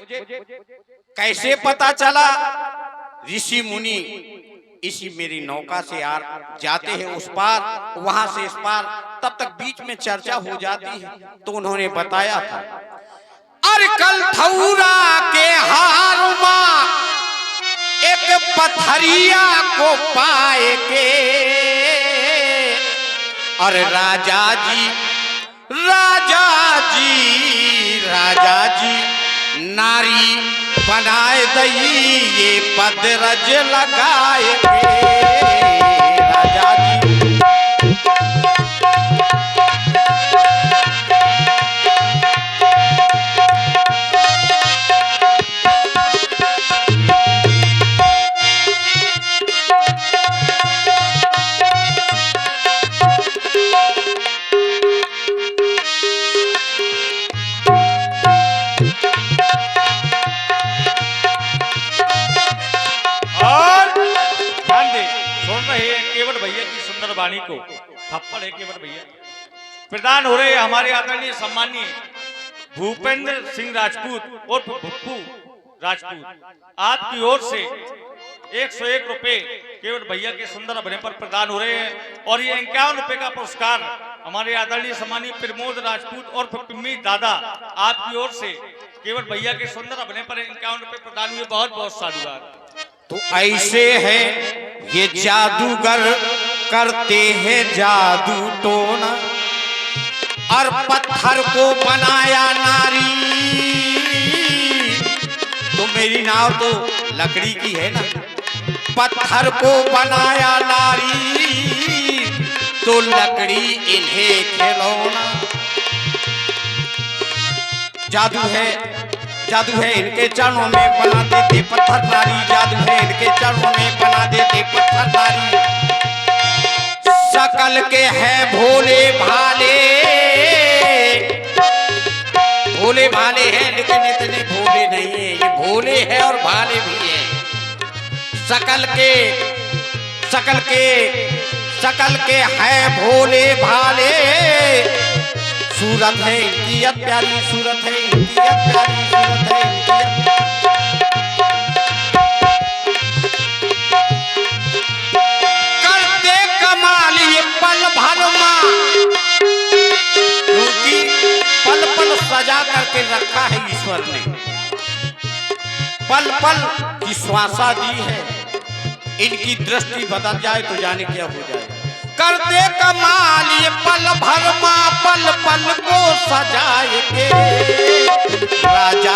कैसे पता चला? ऋषि मुनि इसी मेरी नौका से जाते हैं उस पार, वहां से इस पार, तब तक बीच में चर्चा हो जाती है। तो उन्होंने बताया था, अरे कल थौरा के हारमा एक पथरिया को पाए के, और राजा जी नारी बनाए दई ये पदरज लगाए के, राजा जी। वाणी को थप्पड़ है केवट भैया। प्रदान हो रहे हमारे आदरणीय सम्मानीय भूपेंद्र सिंह राजपूत और भुप्पू राजपूत, आपकी ओर से 101 रुपए केवट भैया के सुंदर अभिनय पर प्रदान हो रहे हैं। और ये 51 रुपए का पुरस्कार हमारे आदरणीय सम्मानीय प्रमोद राजपूत और पिम्मी दादा, आपकी ओर से केवट भैया के सुंदर अभिनय पर 51 रुपए प्रदान हुए। बहुत बहुत साधुवाद। तो ऐसे है ये जादूगर, करते हैं जादू टोना, और पत्थर को बनाया नारी। तो मेरी नाव तो लकड़ी की है ना, पत्थर को बनाया नारी, तो लकड़ी इन्हें खिलौना। जादू है इनके चरणों में, बना देते पत्थर नारी। जादू है इनके चरणों में, बना देते पत्थर नारी। सकल के हैं भोले भाले हैं, लेकिन इतने भोले नहीं है। ये भोले हैं और भाले भी हैं। सकल के हैं भोले भाले, सूरत है इनकी प्यारी, सूरत है इनकी प्यारी, सूरत है इनकी। करते कमाल ये पल भर मां, क्योंकि पल पल सजा करके रखा है ईश्वर ने, पल पल की श्वासा दी है। इनकी दृष्टि बदल जाए तो जाने क्या हो जाए। करते कमाल ये पल भर मां, पल पल को सजाए के, राजा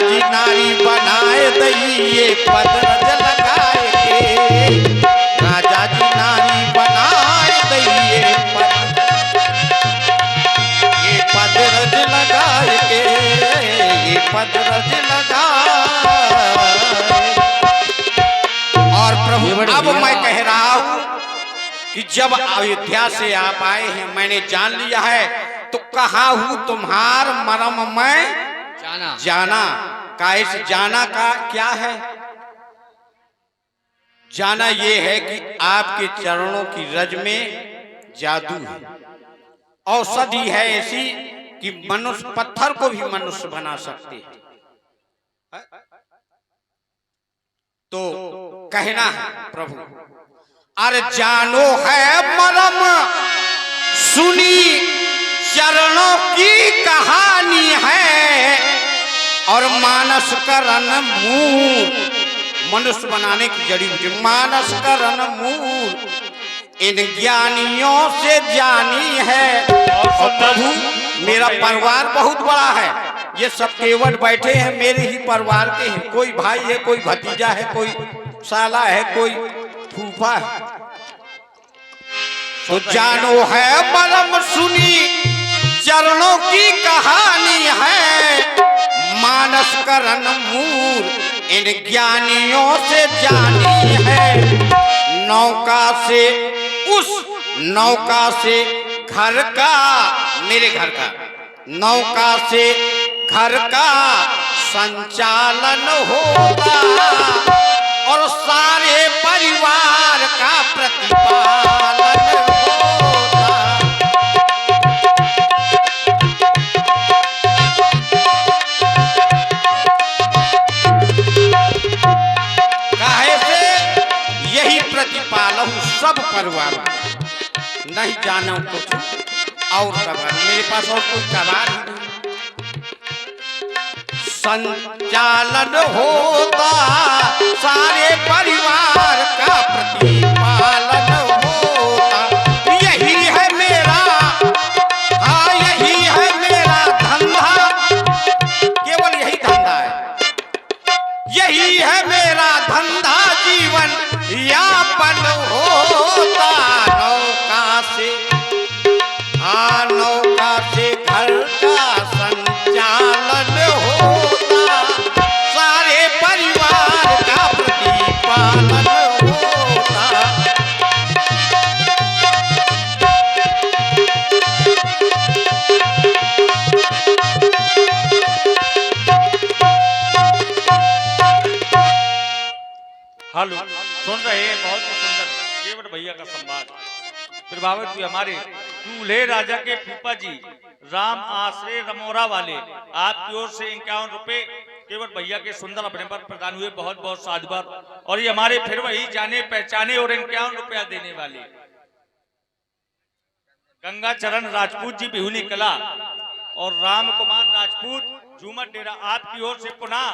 जी नारी बनाए दई ये पदरज लगाए के, राजा जी नारी बनाए दई ये पदरज लगाए के, ये पदरज लगाए। और प्रभु अब मैं कह रहा हूं कि जब अयोध्या से आप आए हैं, मैंने जान लिया है, तो कहा हूं तुम्हार मरम मैं जाना। काइस जाना का क्या है? जाना ये है कि आपके चरणों की रज में जादू है, औषधि है ऐसी कि मनुष्य पत्थर को भी मनुष्य बना सकते हैं। तो कहना है प्रभु, अरे जानो है मरम सुनी चरणों की कहानी है, और मानस करण मूल, मनुष्य बनाने की जड़ी बूटी मानस करण मूल इन ज्ञानियों से जानी है। और प्रभु मेरा परिवार बहुत बड़ा है, ये सब केवट बैठे हैं मेरे ही परिवार के हैं। कोई भाई है, कोई भतीजा है, कोई साला है, कोई फूफा है। तो जानो है मरम सुनी चरणों की कहानी है, मानस करण मूल इन ज्ञानियों से जानी है। नौका से घर का, मेरे घर का, नौका से घर का संचालन होता, और सारे परिवार का प्रतिपालन होता। नहीं जानो कुछ और खबर, मेरे पास और कोई खबर नहीं। संचालन होता सारे परिवार का प्रतिपालन होता, यही है मेरा, हाँ यही है मेरा धंधा, केवल यही धंधा है, यही है मेरा धंधा, जीवन यापन होता। नौका से, हाँ नौका से घर का संचालन होता, सारे परिवार का प्रतिपालन होता। हेलो, सुन रहे हैं, बहुत ही सुंदर केवट भैया का संवाद। प्रभावित हुए हमारे दूल्हे राजा के फूफा जी राम आश्रय रमोरा वाले, आपकी ओर से 51 रुपए केवट भैया के सुंदर अपने पर प्रदान हुए, बहुत बहुत साधुवाद। और ये हमारे फिर वही जाने पहचाने और 51 रुपया देने वाले गंगा चरण राजपूत जी बिहुनी कला और राम कुमार राजपूत झूमर डेरा, आपकी ओर से पुनः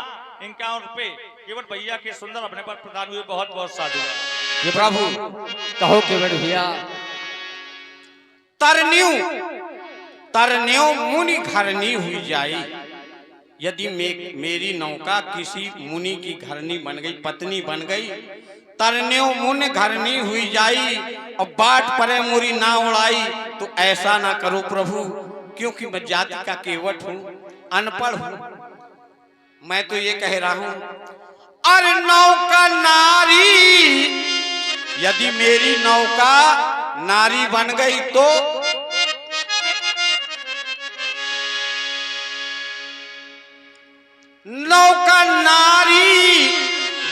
51 रुपए केवट भैया के सुंदर अपने पर प्रदान हुए, बहुत बहुत साधुवाद। ये प्रभु कहो केवट भैया, तरन्यू तरन्यो मुनि घरनी हुई जाए, यदि मेरी नौका किसी मुनि की घरनी बन गई, पत्नी बन गई, तरन्यो मुनि घरनी हुई जाई और बाट परे मुरी ना उड़ाई, तो ऐसा ना करो प्रभु, क्योंकि मैं जाति का केवट हूँ, अनपढ़ हूँ। मैं तो ये कह रहा हूं, अरे नौका नारी, यदि मेरी नौका नारी बन गई तो नौका नारी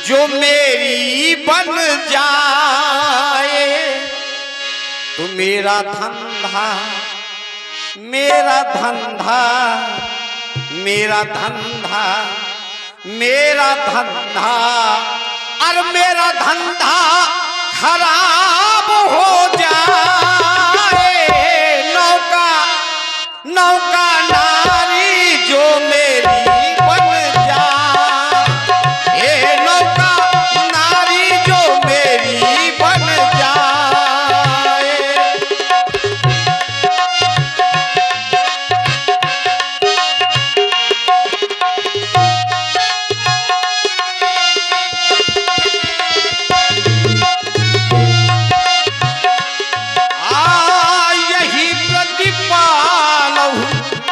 जो मेरी बन जाए, तो मेरा धंधा मेरा धंधा मेरा धंधा मेरा धंधा और मेरा धंधा खराब हो जाए। नौका नौका नारी जो मेरी बन जाए, नौका नारी जो मेरी बन जाए।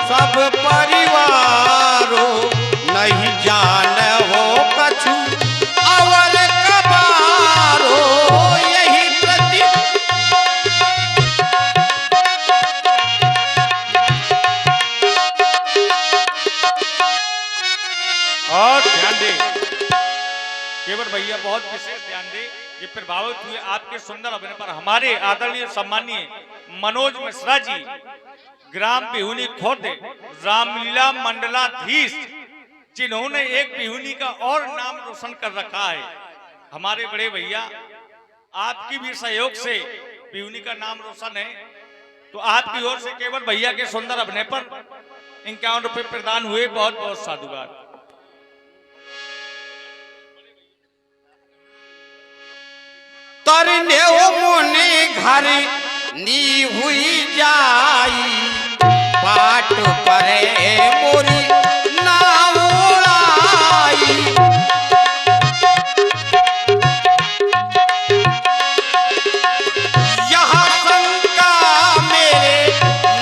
सब परिवारो नहीं जाने हो कछु और कबारो, यही प्रति और ध्यान दे केवट भैया, बहुत विशेष ध्यान दे। ये प्रभावित हुए आपके सुंदर अभिनय पर हमारे आदरणीय सम्मानीय मनोज मिश्रा जी, ग्राम बिहुनी खुर्द रामलीला मंडलाधीश, जिन्होंने एक बिहुनी का और नाम रोशन कर रखा है। हमारे बड़े भैया, आपकी भी सहयोग से बिहुनी का नाम रोशन है, तो आपकी ओर से केवल भैया के सुंदर अभिनय पर 51 रुपए प्रदान हुए, बहुत बहुत साधुवाद। तरने मुनि घर नी हुई जाई, बाट परे मोरी ना उड़ाई। यहाँ शंका मेरे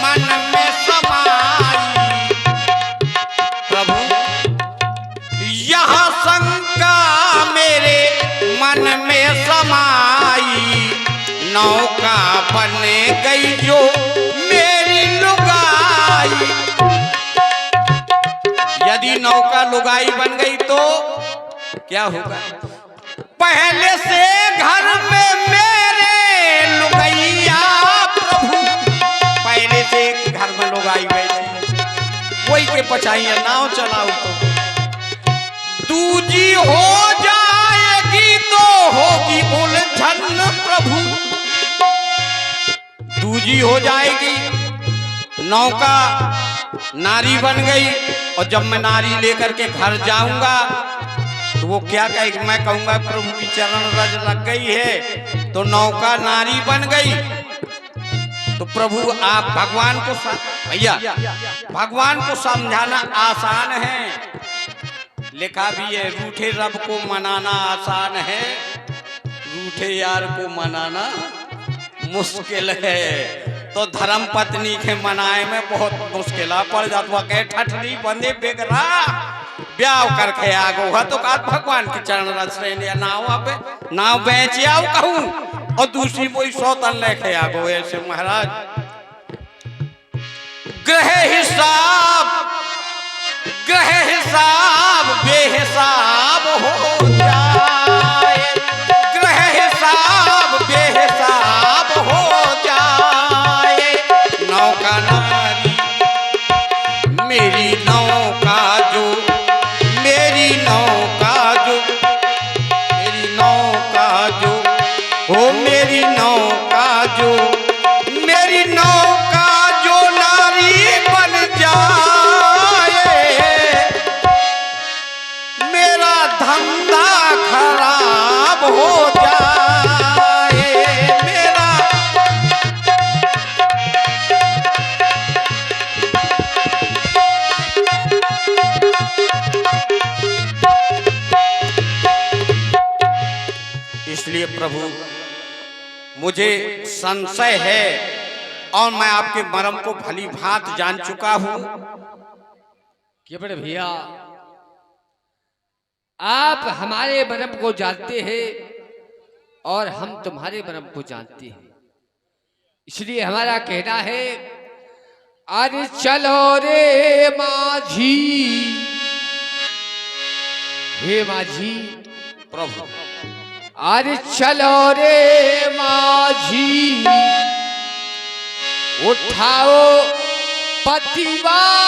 मन में समाई, प्रभु यहाँ शंका मेरे मन में समाई, नौका बन गई जो मेरी लुगाई। यदि नौका लुगाई बन गई तो क्या होगा? पहले से घर में मेरे लुगाइया, प्रभु पहले से घर में लुगाई बैठी, वही के पचाइए नाव चलाओ तो दूजी हो जाएगी, तो होगी उलझन प्रभु। दूजी हो जाएगी, नौका नारी बन गई। और जब मैं नारी लेकर के घर जाऊंगा तो वो क्या कहेगी, मैं कहूंगा प्रभु की चरण रज लग गई है, तो नौका नारी बन गई। तो प्रभु आप भगवान को भैया भगवान को समझाना आसान है, लिखा भी है रूठे रब को मनाना आसान है, रूठे यार को मनाना मुश्किल है। तो धर्म पत्नी के मनाए में बहुत मुश्किल पड़ जाता, कहे ठठरी बंदे बेगरा ब्याह करके आगो है तो का भगवान की चरण रस रहे नाव पे नाव बेच आओ कहूं और दूसरी कोई सौतन लेके आगो। ऐसे महाराज ग्रह हिसाब बेहिसाब हो जाए, ग्रह हिसाब बेहिसाब हो जाए। नौका नारी मेरी नौका जो, मेरी नौका जो, मेरी नौका जो हो, मेरी नौका जो, मेरी नौका जो नारी बन जाए, मेरा धंधा खराब हो जाए। मेरा इसलिए प्रभु मुझे संशय है और मैं आपके मर्म को भली भांत जान चुका हूं कि बड़े भैया आप हमारे मर्म को जानते हैं और हम तुम्हारे मर्म को जानते हैं, इसलिए हमारा कहना है अरे चलो रे माझी, हे माझी प्रभु। अरे चलो रे माझी, उठाओ पतिवार,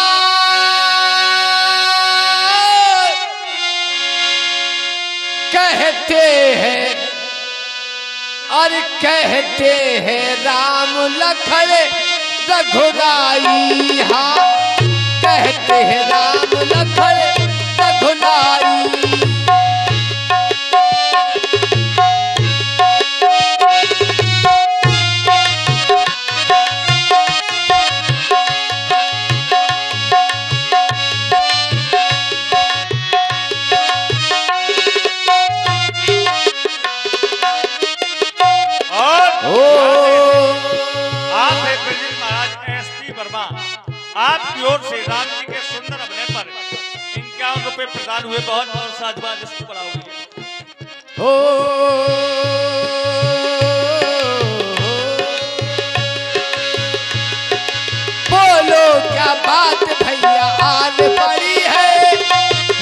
कहते हैं और कहते हैं राम लखन रघुराई, हाँ कहते हैं राम लखन रघुराई। आपकी ओर से राम जी के सुंदर अभिनय पर 51 रुपए प्रदान हुए। बहुत बहुत साधुवाद इसको बढ़ाओगे। बोलो क्या बात भैया आन पड़ी है,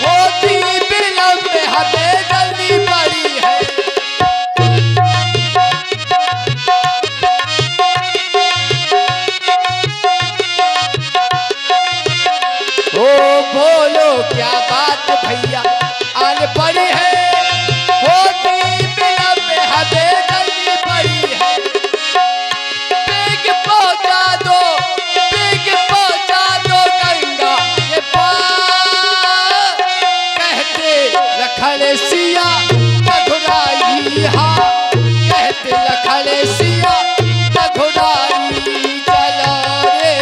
होती विलंब हमें जल्दी पड़ी है। बोलो क्या बात भैया आन पड़ी है, होती विलंब हमें जल्दी पड़ी है। बेग पहुंचा दो, बेग पहुंचा दो गंगा के पार, कहते लखन सिया रघुराई, हाँ कहते लखन सिया रघुराई। चलो रे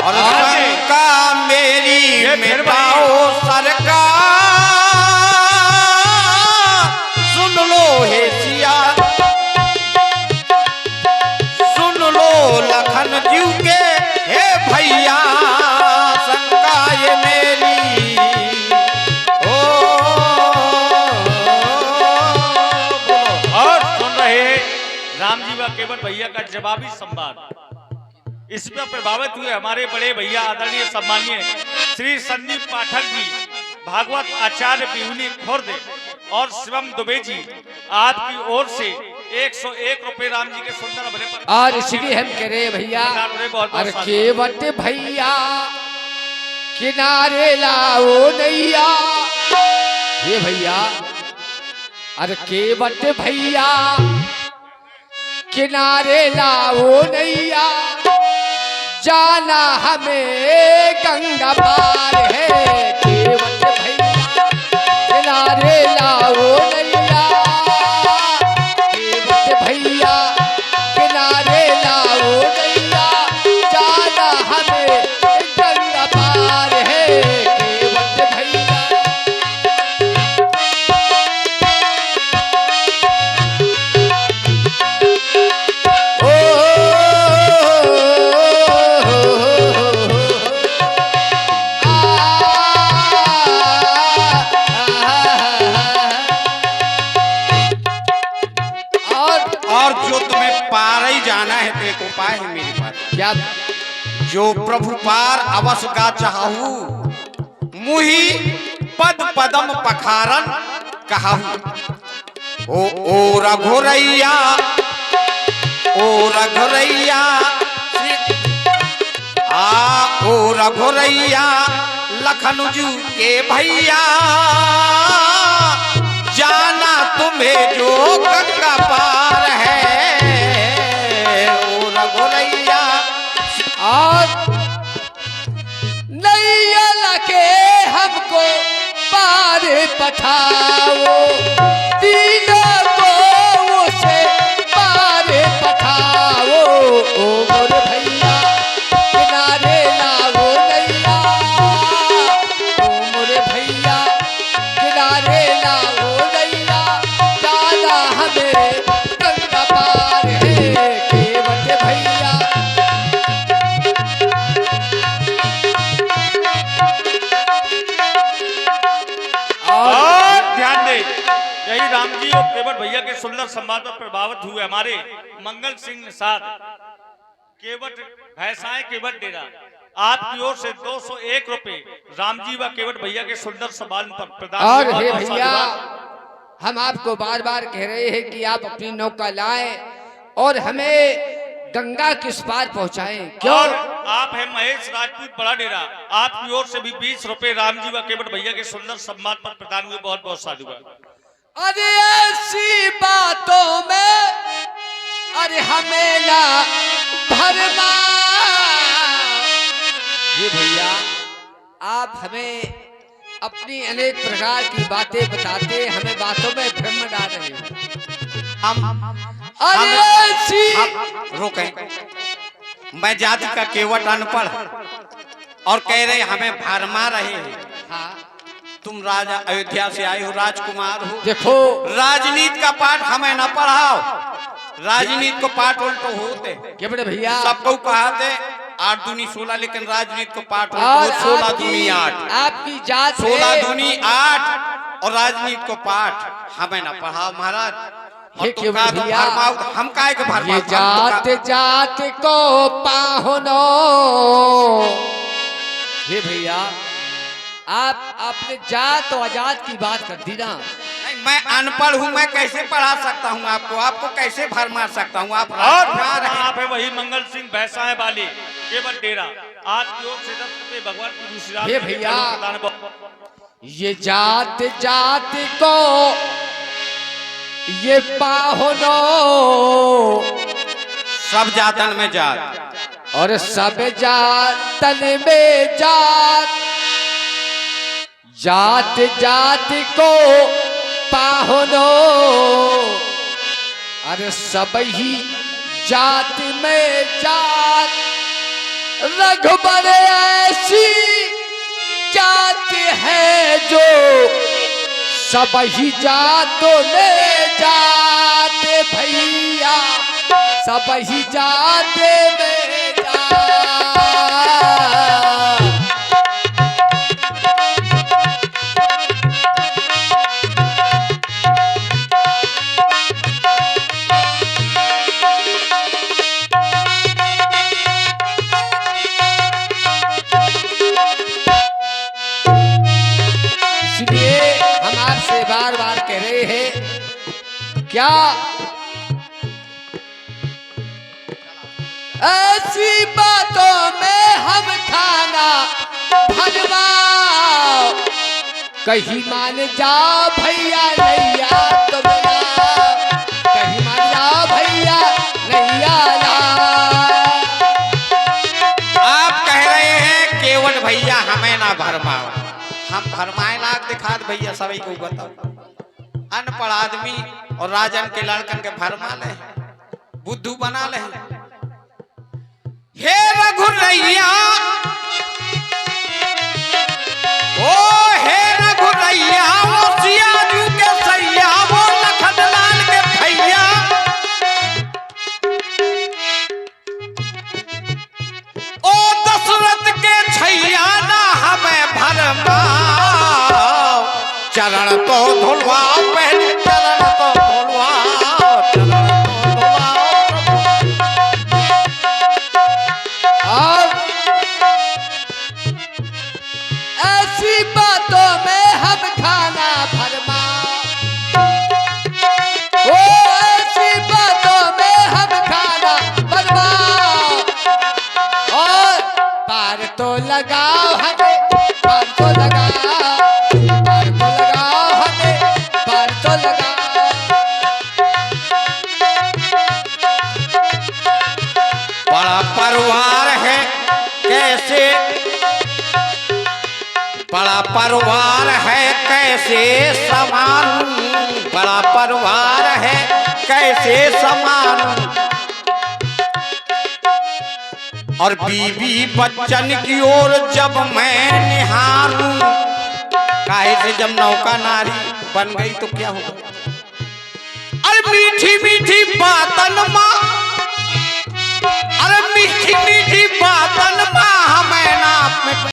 और शंका मेरी मिटाओ सरकार, सुन लो हे सिया, सुन लो लखन जीव के हे भैया, शंका ये मेरी ओ और सुन रहे राम जी व केवल भैया का जवाबी संवाद। इस पर प्रभावित हुए हमारे बड़े भैया आदरणीय सम्मानीय श्री संदीप पाठक जी, भागवत आचार्य बिहुनी खुर्द और शिवम दुबे जी, आपकी ओर से 101 रुपए राम जी के सुंदर अभिनय पर। और इसलिए हम कह रहे भैया, बहुत और केवट भैया किनारे लाओ नैया। ये भैया, अरे केवट भैया किनारे लाओ नैया, जाना हमें गंगा पार है। केवट भैया किनारे लाओ नैया, केवट भैया किनारे लाओ नैया, जाना हमें गंगा पार है। केवट भैया और जो तुम्हें पार ही जाना है तो एक उपाय है मेरे पास। क्या? जो प्रभु पार अवश्य गा चाहू, मुही पद पदम पखारन कहू। ओ रघुरैया, ओ रघुरैया, ओ रघुरैया लखनऊ के भैया, जाना तुम्हें जो गंगा पार है। ओ रघुरैया, और नैया लगे हमको पार पठाओ, तीनों को उसे पार पठाओ। ओ मोर भैया किनारे लाओ नैया, ओ मोर भैया किनारे लाओ नैया, जाना हमें गंगा पार है। केवट भैया और ध्यान दे, यही राम जी और केवट भैया के सुंदर संवाद पर प्रभावित हुए हमारे मंगल सिंह निषाद, केवट भैंसाएं केवट डेरा, आपकी ओर से 201 रुपए राम जी व केवट भैया के सुंदर संवाद पर प्रदान और हुए। हे बहुत बहुत भैया, धन्यवाद। हम आपको बार बार कह रहे हैं कि आप अपनी नौका लाएं और हमें गंगा किस पार पहुंचाएं। क्यों? और आप है महेश राजपूत बड़ा डेरा, आपकी ओर से भी 20 रुपए राम जी व केवट भैया के सुंदर सम्मान पर प्रदान हुए। बहुत बहुत साधुवाद। अरे ऐसी बातों में अरे हमें ना भरमा। ये भैया, आप हमें अपनी अनेक प्रकार की बातें बताते, हमें बातों में भ्रम डाल रहे हो। अरे ऐसी रोकें, मैं जाति का केवट अनपढ़ और कह रहे हमें भरमा रहे हैं। हाँ, तुम राजा अयोध्या से आए हो, राजकुमार हो, देखो राजनीति का पाठ हमें न पढ़ाओ। राजनीति को पाठ उल्टो होते, क्या बड़े भैया, सबको कहाते 8 दूनी 16, लेकिन राजनीति को पाठ और उल्टो 16 दूनी 8, आपकी जात 16 है। दूनी 8 और राजनीति को पाठ हमें न पढ़ाओ महाराज। और ये तुम क्यों कहा तो भैया? भरमाओ, हम काहे के भरमाओ? ये जात जात को पाहुनो। हे भैया, आप अपने जात और अजात की बात कर दी ना। नहीं, मैं अनपढ़ हूँ, मैं कैसे पढ़ा सकता हूँ आपको? आपको कैसे भरमा सकता हूँ? आप और राजकुमार हैं। आप है वही मंगल सिंह भैंसाएं वाली केवट डेरा, आपकी ओर से 10 रुपए भगवान की दूसरी रात हे के भैया, प्रदान हुए। ये जात जात को ये पाहुनो, सब जातन में जात और सब जातन में जात, जात जात को पाहुनो, अरे सब ही जात में जात। रघुबर ऐसी जात है जो सब ही जातों में जात भैया, सब ही जात में जात। इसलिए हम आपसे बार बार कह रहे हैं, क्या ऐसी बातों में हम खाना भरमाओ कहीं मान जा भैया नैया तुम लाओ, कहीं मान जा भैया नैया लाओ। आप कह रहे हैं केवल भैया हमें ना भरमाओ, हम भरमाए लाख दिखा दे भैया सभी को बताओ। अनपढ़ आदमी और राजन के लड़कन के भरमा ले, बुद्धू बना ले। हे रघुरैया ओ हे रघुरैया, वो सियाजू के सैया, वो लखनलाल के भैया, ओ दशरथ के छैया ना हमें भरमाओ। चरण तो धुलवाओ पहले, चरण तो धुलवाओ, चरण तो धुलवाओ। और ऐसी बातों में हम खाना भरमाओ, ओ ऐसी बातों में हम खाना भरमाओ। और पार तो लगाओ हमें, पार तो लगाओ, पार तो लगाओ हमें, पार तो लगाओ। बड़ा परिवार है कैसे, बड़ा परिवार है कैसे समानू, बड़ा परिवार है कैसे समानू। और बीवी बच्चन की ओर जब मैं निहारूं, काहे से जब नौका नारी बन गई तो क्या होगा। अरे मीठी मीठी बातन माँ